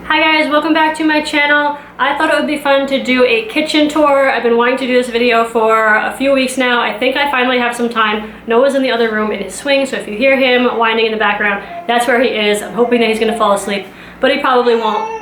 Hi guys, welcome back to my channel. I thought it would be fun to do a kitchen tour. I've been wanting to do this video for a few weeks now. I think I finally have some time. Noah's in the other room in his swing, so if you hear him whining in the background, that's where he is. I'm hoping that he's gonna fall asleep, but he probably won't.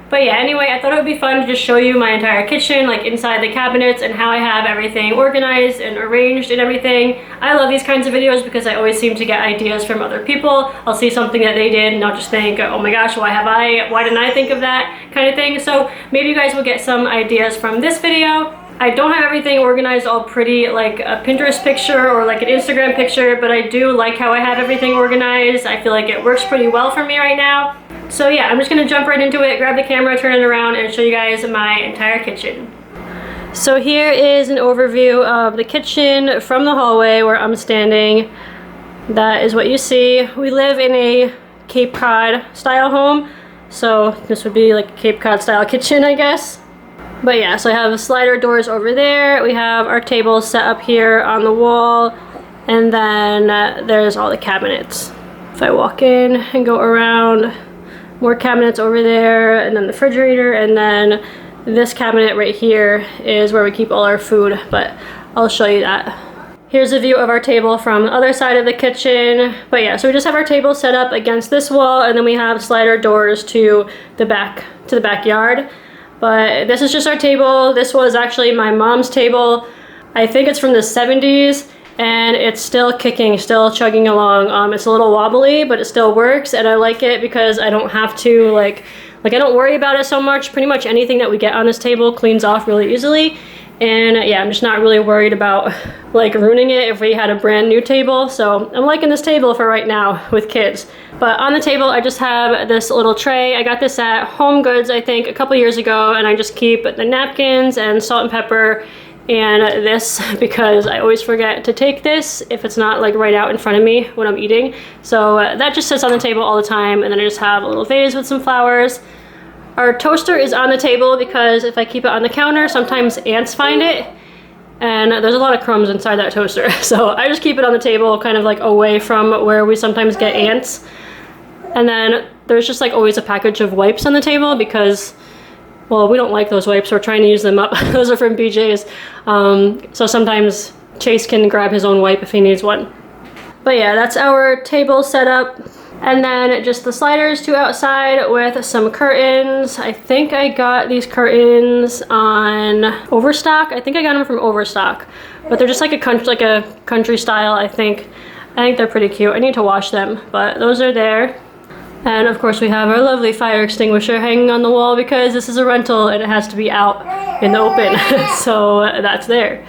But yeah, anyway, I thought it would be fun to just show you my entire kitchen, like inside the cabinets and how I have everything organized and arranged and everything. I love these kinds of videos because I always seem to get ideas from other people. I'll see something that they did and I'll just think, oh my gosh, why didn't I think of that kind of thing? So maybe you guys will get some ideas from this video. I don't have everything organized all pretty like a Pinterest picture or like an Instagram picture, but I do like how I have everything organized. I feel like it works pretty well for me right now. So yeah, I'm just gonna jump right into it, grab the camera, turn it around, and show you guys my entire kitchen. So here is an overview of the kitchen from the hallway where I'm standing. That is what you see. We live in a Cape Cod style home, so this would be like a Cape Cod style kitchen, I guess. But yeah, so I have slider doors over there. We have our table set up here on the wall, and then there's all the cabinets. If I walk in and go around, more cabinets over there, and then the refrigerator, and then this cabinet right here is where we keep all our food, but I'll show you that. Here's a view of our table from the other side of the kitchen. But yeah, so we just have our table set up against this wall, and then we have slider doors to the backyard. But this is just our table. This was actually my mom's table. I think it's from the 70s. And it's still kicking, still chugging along. It's a little wobbly, but it still works, and I like it because I don't have to like I don't worry about it so much. Pretty much anything that we get on this table cleans off really easily, and yeah, I'm just not really worried about like ruining it if we had a brand new table. So I'm liking this table for right now with kids. But on the table, I just have this little tray. I got this at Home Goods, I think, a couple years ago, and I just keep the napkins and salt and pepper and this because I always forget to take this if it's not like right out in front of me when I'm eating. So that just sits on the table all the time, and then I just have a little vase with some flowers. Our toaster is on the table because if I keep it on the counter, sometimes ants find it, and there's a lot of crumbs inside that toaster. So I just keep it on the table kind of like away from where we sometimes get ants. And then there's just like always a package of wipes on the table because, well, we don't like those wipes. We're trying to use them up. Those are from BJ's. So sometimes Chase can grab his own wipe if he needs one. But yeah, that's our table set up. And then just the sliders to outside with some curtains. I think I got these curtains on Overstock. I think I got them from Overstock. But they're just like a country style, I think. I think they're pretty cute. I need to wash them, but those are there. And of course we have our lovely fire extinguisher hanging on the wall because this is a rental and it has to be out in the open. So that's there.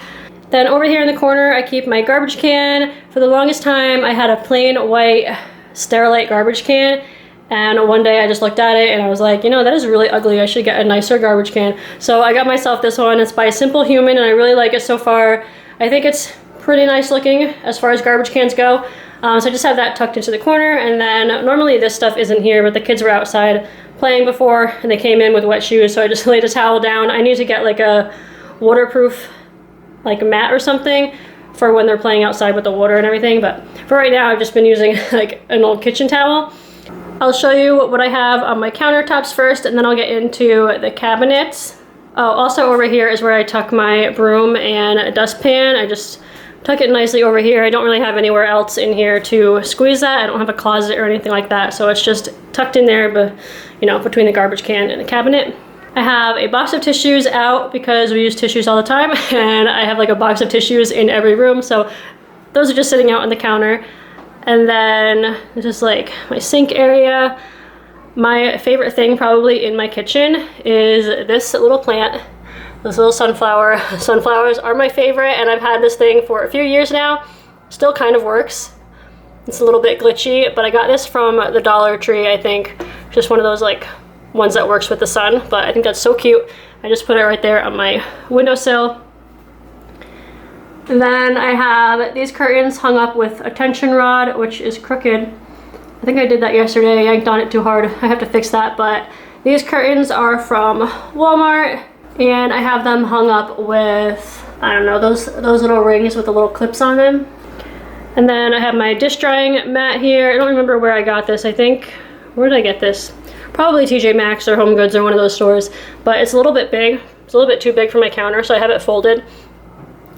Then over here in the corner, I keep my garbage can. For the longest time, I had a plain white Sterilite garbage can. And one day I just looked at it and I was like, you know, that is really ugly. I should get a nicer garbage can. So I got myself this one. It's by Simple Human and I really like it so far. I think it's pretty nice looking as far as garbage cans go. So I just have that tucked into the corner, and then normally this stuff isn't here, but the kids were outside playing before and they came in with wet shoes, so I just laid a towel down. I need to get like a waterproof like mat or something for when they're playing outside with the water and everything, but for right now I've just been using like an old kitchen towel. I'll show you what I have on my countertops first, and then I'll get into the cabinets. Oh, also over here is where I tuck my broom and a dustpan. I just tuck it nicely over here. I don't really have anywhere else in here to squeeze that. I don't have a closet or anything like that, so it's just tucked in there, but you know, between the garbage can and the cabinet. I have a box of tissues out because we use tissues all the time, and I have like a box of tissues in every room, so those are just sitting out on the counter. And then this is like my sink area. My favorite thing probably in my kitchen is this little plant. This little sunflower. Sunflowers are my favorite, and I've had this thing for a few years now. Still kind of works. It's a little bit glitchy, but I got this from the Dollar Tree, I think. Just one of those like ones that works with the sun, but I think that's so cute. I just put it right there on my windowsill. And then I have these curtains hung up with a tension rod, which is crooked. I think I did that yesterday. I yanked on it too hard. I have to fix that, but these curtains are from Walmart. And I have them hung up with, I don't know, those little rings with the little clips on them. And then I have my dish drying mat here. I don't remember where I got this. I think, where did I get this? probably TJ Maxx or Home Goods or one of those stores, but it's a little bit big. It's a little bit too big for my counter, so I have it folded.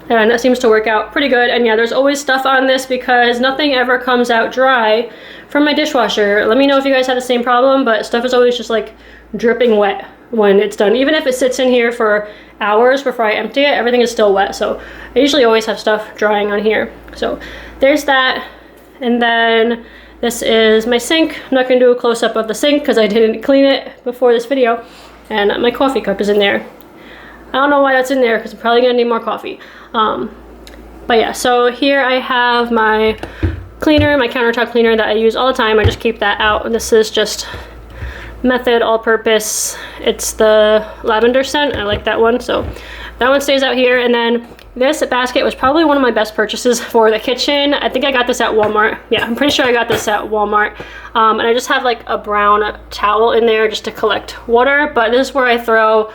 And that seems to work out pretty good. And yeah, there's always stuff on this because nothing ever comes out dry from my dishwasher. Let me know if you guys had the same problem, but stuff is always just like dripping wet when it's done. Even if it sits in here for hours before I empty it, everything is still wet. So I usually always have stuff drying on here. So there's that. And then this is my sink. I'm not gonna do a close-up of the sink because I didn't clean it before this video. And my coffee cup is in there. I don't know why that's in there because I'm probably gonna need more coffee. But yeah, so here I have my cleaner, my countertop cleaner that I use all the time. I just keep that out. And this is just Method All-Purpose. It's the lavender scent. I like that one. So that one stays out here. And then this basket was probably one of my best purchases for the kitchen. I think I got this at Walmart. Yeah, I'm pretty sure I got this at Walmart. And I just have like a brown towel in there just to collect water. But this is where I throw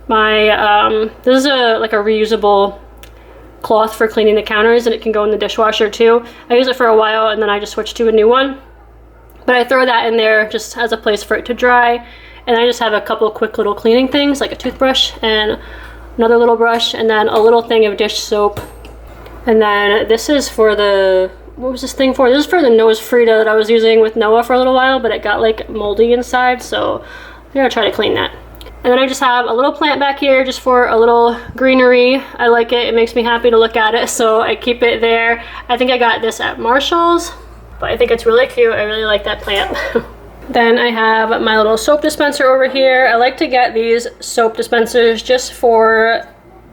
my, this is like a reusable cloth for cleaning the counters, and it can go in the dishwasher too. I use it for a while and then I just switched to a new one. But I throw that in there just as a place for it to dry. And I just have a couple of quick little cleaning things like a toothbrush and another little brush and then a little thing of dish soap. And then this is for the, what was this thing for? This is for the nose Frida that I was using with Noah for a little while, but it got like moldy inside, so I'm gonna try to clean that. And then I just have a little plant back here just for a little greenery. I like it. It makes me happy to look at it, so I keep it there. I think I got this at Marshall's, but I think it's really cute. I really like that plant. Then I have my little soap dispenser over here. I like to get these soap dispensers just for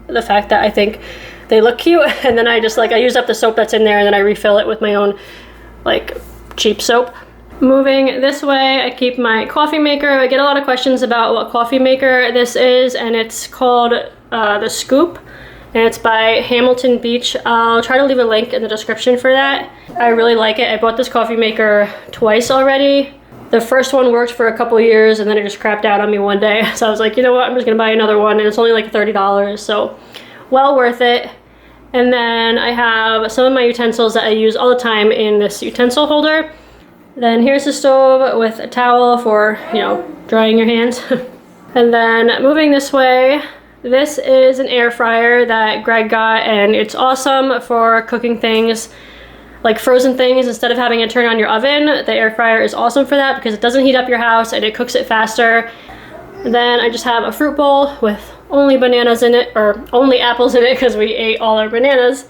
the fact that I think they look cute. And then I just like, I use up the soap that's in there and then I refill it with my own like cheap soap. Moving this way, I keep my coffee maker. I get a lot of questions about what coffee maker this is, and it's called the Scoop, and it's by Hamilton Beach. I'll try to leave a link in the description for that. I really like it. I bought this coffee maker twice already. The first one worked for a couple years, and then it just crapped out on me one day. So I was like, you know what, I'm just gonna buy another one, and it's only like $30, so well worth it. And then I have some of my utensils that I use all the time in this utensil holder. Then here's the stove with a towel for, you know, drying your hands. And then moving this way, this is an air fryer that Greg got, and it's awesome for cooking things like frozen things. Instead of having to turn on your oven, the air fryer is awesome for that because it doesn't heat up your house and it cooks it faster. And then I just have a fruit bowl with only bananas in it, or only apples in it because we ate all our bananas.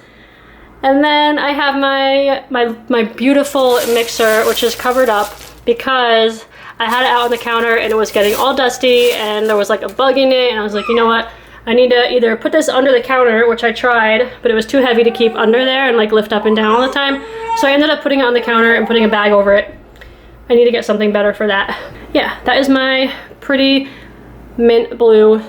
And then I have my beautiful mixer, which is covered up because I had it out on the counter and it was getting all dusty and there was like a bug in it, and I was like, you know what? I need to either put this under the counter, which I tried, but it was too heavy to keep under there and like lift up and down all the time. So I ended up putting it on the counter and putting a bag over it. I need to get something better for that. Yeah, that is my pretty mint blue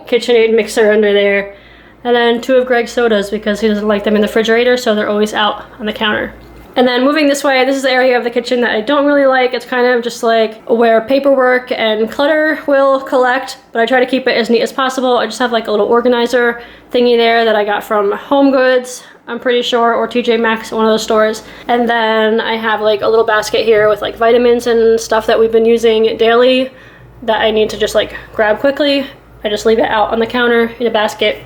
KitchenAid mixer under there. And then 2 of Greg's sodas because he doesn't like them in the refrigerator, so they're always out on the counter. And then moving this way, this is the area of the kitchen that I don't really like. It's kind of just like where paperwork and clutter will collect, but I try to keep it as neat as possible. I just have like a little organizer thingy there that I got from Home Goods, I'm pretty sure, or TJ Maxx, one of those stores. And then I have like a little basket here with like vitamins and stuff that we've been using daily that I need to just like grab quickly. I just leave it out on the counter in a basket.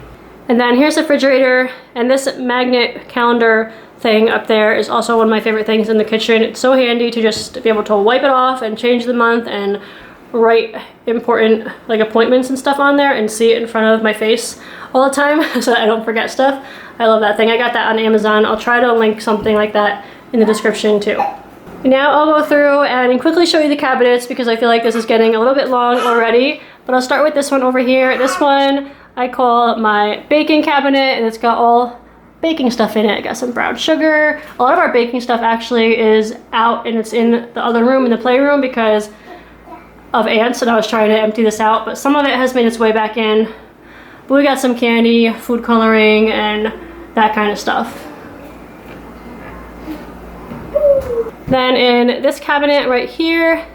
And then here's the refrigerator, and this magnet calendar thing up there is also one of my favorite things in the kitchen. It's so handy to just be able to wipe it off and change the month and write important like appointments and stuff on there and see it in front of my face all the time so that I don't forget stuff. I love that thing. I got that on Amazon. I'll try to link something like that in the description too. Now I'll go through and quickly show you the cabinets because I feel like this is getting a little bit long already, but I'll start with this one over here. This one I call my baking cabinet, and it's got all baking stuff in it. I got some brown sugar. A lot of our baking stuff actually is out and it's in the other room, in the playroom, because of ants, and I was trying to empty this out, but some of it has made its way back in. But we got some candy, food coloring, and that kind of stuff. Then in this cabinet right here,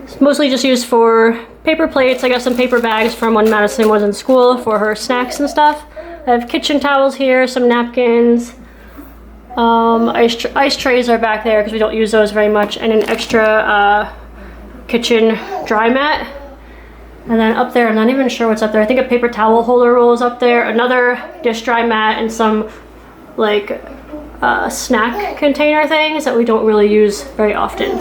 it's mostly just used for paper plates. I got some paper bags from when Madison was in school for her snacks and stuff. I have kitchen towels here, some napkins. Ice trays are back there because we don't use those very much, and an extra kitchen dry mat. And then up there, I'm not even sure what's up there. I think a paper towel holder roll is up there, another dish dry mat, and some like snack container things that we don't really use very often.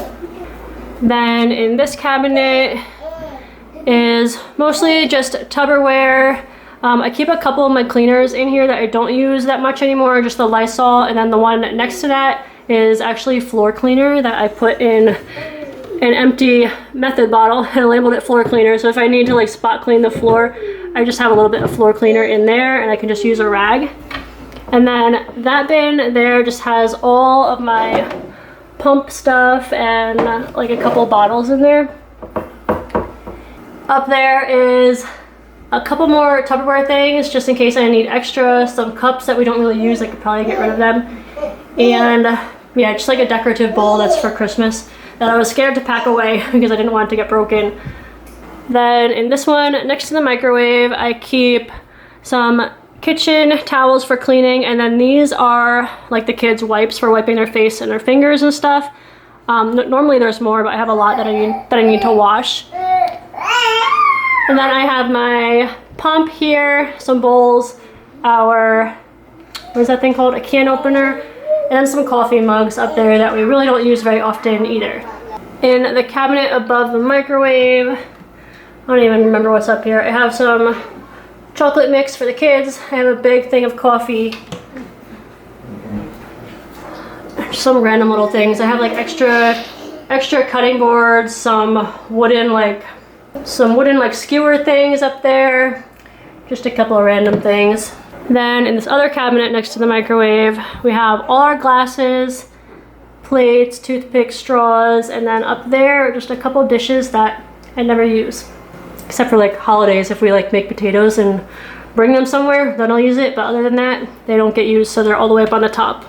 Then in this cabinet is mostly just Tupperware. I keep a couple of my cleaners in here that I don't use that much anymore, just the Lysol, and then the one next to that is actually floor cleaner that I put in an empty method bottle and labeled it floor cleaner. So if I need to like spot clean the floor, I just have a little bit of floor cleaner in there and I can just use a rag. And then that bin there just has all of my pump stuff and like a couple bottles in there. Up there is a couple more Tupperware things just in case I need extra, some cups that we don't really use, I could probably get rid of them. And yeah, just like a decorative bowl that's for Christmas that I was scared to pack away because I didn't want it to get broken. Then in this one, next to the microwave, I keep some kitchen towels for cleaning, and then these are like the kids' wipes for wiping their face and their fingers and stuff. Normally there's more, but I have a lot that I need to wash. And then I have my pump here, some bowls, our, what is that thing called? A can opener, and then some coffee mugs up there that we really don't use very often either. In the cabinet above the microwave, I don't even remember what's up here. I have some chocolate mix for the kids. I have a big thing of coffee. Some random little things. I have like extra cutting boards, some wooden skewer things up there. Just a couple of random things. Then in this other cabinet next to the microwave, we have all our glasses, plates, toothpicks, straws, and then up there just a couple dishes that I never use. Except for like holidays, if we like make potatoes and bring them somewhere, then I'll use it, but other than that, they don't get used, so they're all the way up on the top.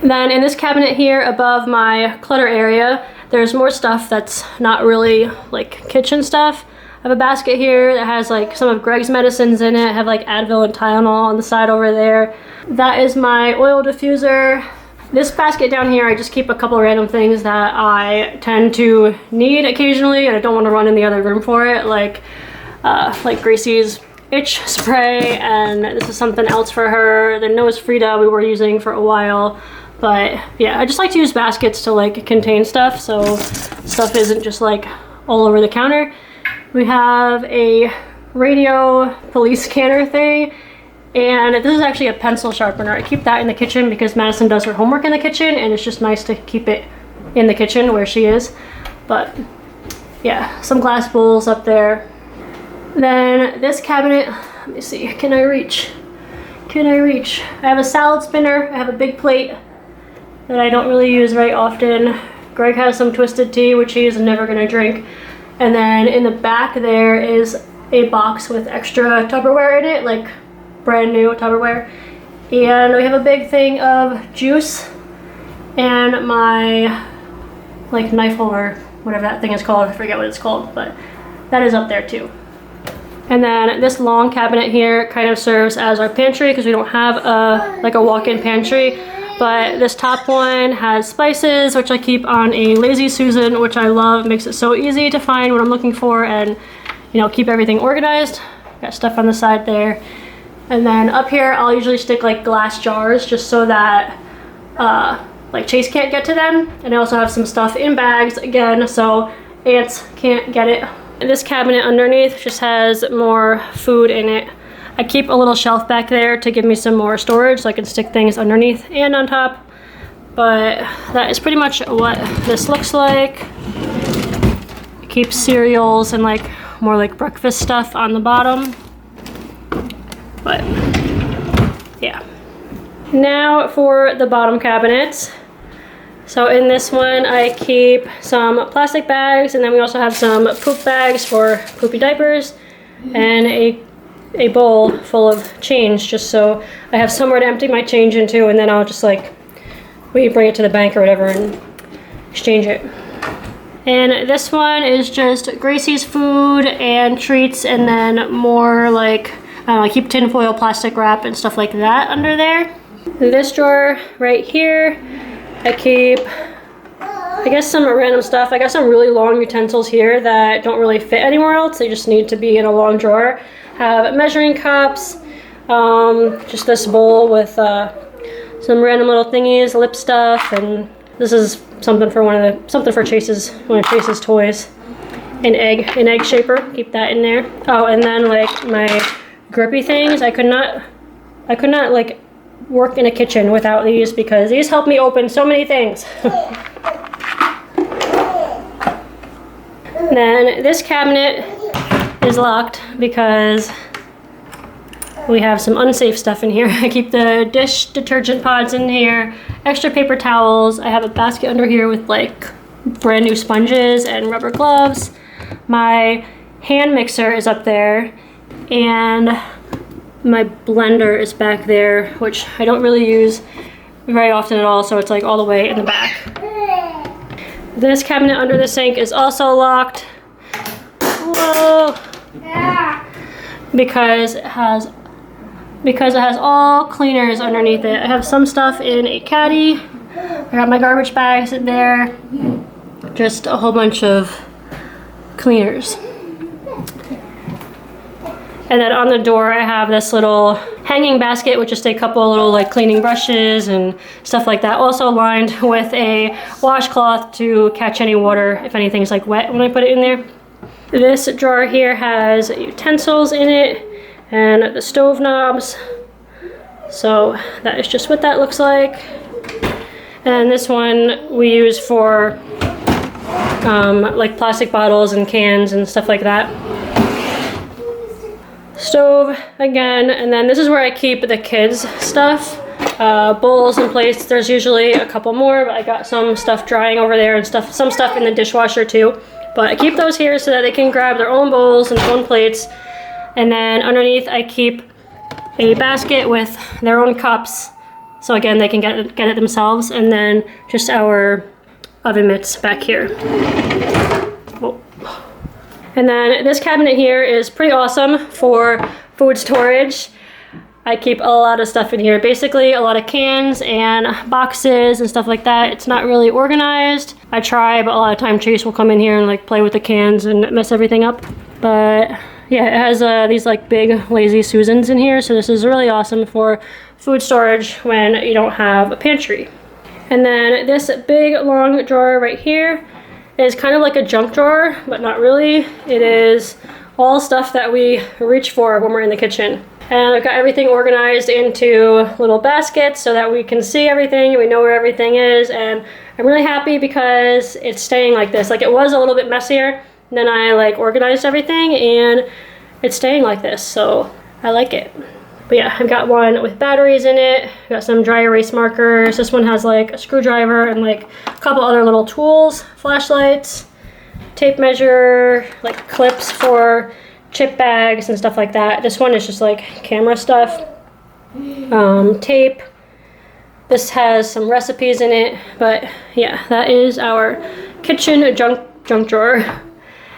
Then in this cabinet here above my clutter area, there's more stuff that's not really like kitchen stuff. I have a basket here that has like some of Greg's medicines in it. I have like Advil and Tylenol on the side over there. That is my oil diffuser. This basket down here, I just keep a couple random things that I tend to need occasionally and I don't want to run in the other room for it, like Gracie's itch spray, and this is something else for her. The Nose Frida we were using for a while. But yeah, I just like to use baskets to like contain stuff so stuff isn't just like all over the counter. We have a radio police scanner thing, and this is actually a pencil sharpener. I keep that in the kitchen because Madison does her homework in the kitchen and it's just nice to keep it in the kitchen where she is. But yeah, some glass bowls up there. Then this cabinet, let me see, can I reach? I have a salad spinner, I have a big plate that I don't really use very often. Greg has some twisted tea, which he is never gonna drink. And then in the back there is a box with extra Tupperware in it, like brand new Tupperware. And we have a big thing of juice and my like knife holder, whatever that thing is called, I forget what it's called, but that is up there too. And then this long cabinet here kind of serves as our pantry because we don't have a walk-in pantry. But this top one has spices, which I keep on a Lazy Susan, which I love. Makes it so easy to find what I'm looking for and, you know, keep everything organized. Got stuff on the side there. And then up here, I'll usually stick like glass jars just so that like Chase can't get to them. And I also have some stuff in bags again, so ants can't get it. And this cabinet underneath just has more food in it. I keep a little shelf back there to give me some more storage so I can stick things underneath and on top. But that is pretty much what this looks like. Keep cereals and like more like breakfast stuff on the bottom. But yeah. Now for the bottom cabinets. So in this one I keep some plastic bags, and then we also have some poop bags for poopy diapers and a bowl full of change, just so I have somewhere to empty my change into, and then I'll just like we bring it to the bank or whatever and exchange it. And this one is just Gracie's food and treats, and then more like I don't know, I keep tinfoil, plastic wrap, and stuff like that under there. In this drawer right here, I keep I guess some random stuff. I got some really long utensils here that don't really fit anywhere else. They just need to be in a long drawer. Have measuring cups, just this bowl with some random little thingies, lip stuff, and this is something for something for Chase's, one of Chase's toys. An egg shaper. Keep that in there. Oh, and then like my grippy things. I could not like work in a kitchen without these because these help me open so many things. Then this cabinet is locked because we have some unsafe stuff in here. I keep the dish detergent pods in here, extra paper towels. I have a basket under here with like brand new sponges and rubber gloves. My hand mixer is up there, and my blender is back there, which I don't really use very often at all, so it's like all the way in the back. This cabinet under the sink is also locked. Whoa! Because it has all cleaners underneath it. I have some stuff in a caddy. I got my garbage bags in there. Just a whole bunch of cleaners. And then on the door I have this little hanging basket with just a couple little like cleaning brushes and stuff like that. Also lined with a washcloth to catch any water if anything's like wet when I put it in there. This drawer here has utensils in it and the stove knobs. So that is just what that looks like. And this one we use for like plastic bottles and cans and stuff like that. Stove again, and then this is where I keep the kids' stuff. Bowls and plates. There's usually a couple more, but I got some stuff drying over there and some stuff in the dishwasher too. But I keep those here so that they can grab their own bowls and their own plates. And then underneath I keep a basket with their own cups. So again, they can get it themselves. And then just our oven mitts back here. Whoa. And then this cabinet here is pretty awesome for food storage. I keep a lot of stuff in here. Basically a lot of cans and boxes and stuff like that. It's not really organized. I try, but a lot of time Chase will come in here and like play with the cans and mess everything up. But yeah, it has these like big lazy Susans in here. So this is really awesome for food storage when you don't have a pantry. And then this big long drawer right here is kind of like a junk drawer, but not really. It is all stuff that we reach for when we're in the kitchen. And I've got everything organized into little baskets so that we can see everything, we know where everything is, and I'm really happy because it's staying like this. Like it was a little bit messier, and then I like organized everything and it's staying like this, so I like it. But yeah, I've got one with batteries in it. I've got some dry erase markers. This one has like a screwdriver and like a couple other little tools, flashlights, tape measure, like clips for chip bags and stuff like that. This one is just like camera stuff, tape. This has some recipes in it, but yeah, that is our kitchen junk drawer.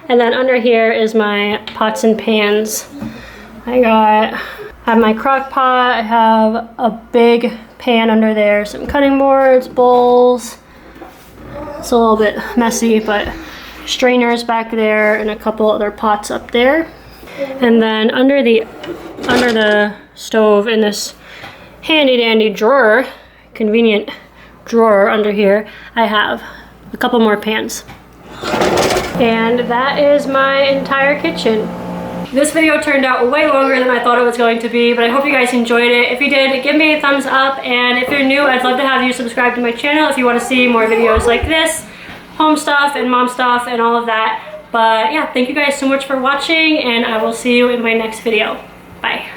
And then under here is my pots and pans. I have my crock pot, I have a big pan under there, some cutting boards, bowls. It's a little bit messy, but strainers back there and a couple other pots up there. And then under the stove in this handy dandy drawer, convenient drawer under here, I have a couple more pans. And that is my entire kitchen. This video turned out way longer than I thought it was going to be, but I hope you guys enjoyed it. If you did, give me a thumbs up, and if you're new, I'd love to have you subscribe to my channel if you want to see more videos like this, home stuff and mom stuff and all of that. But yeah, thank you guys so much for watching, and I will see you in my next video. Bye.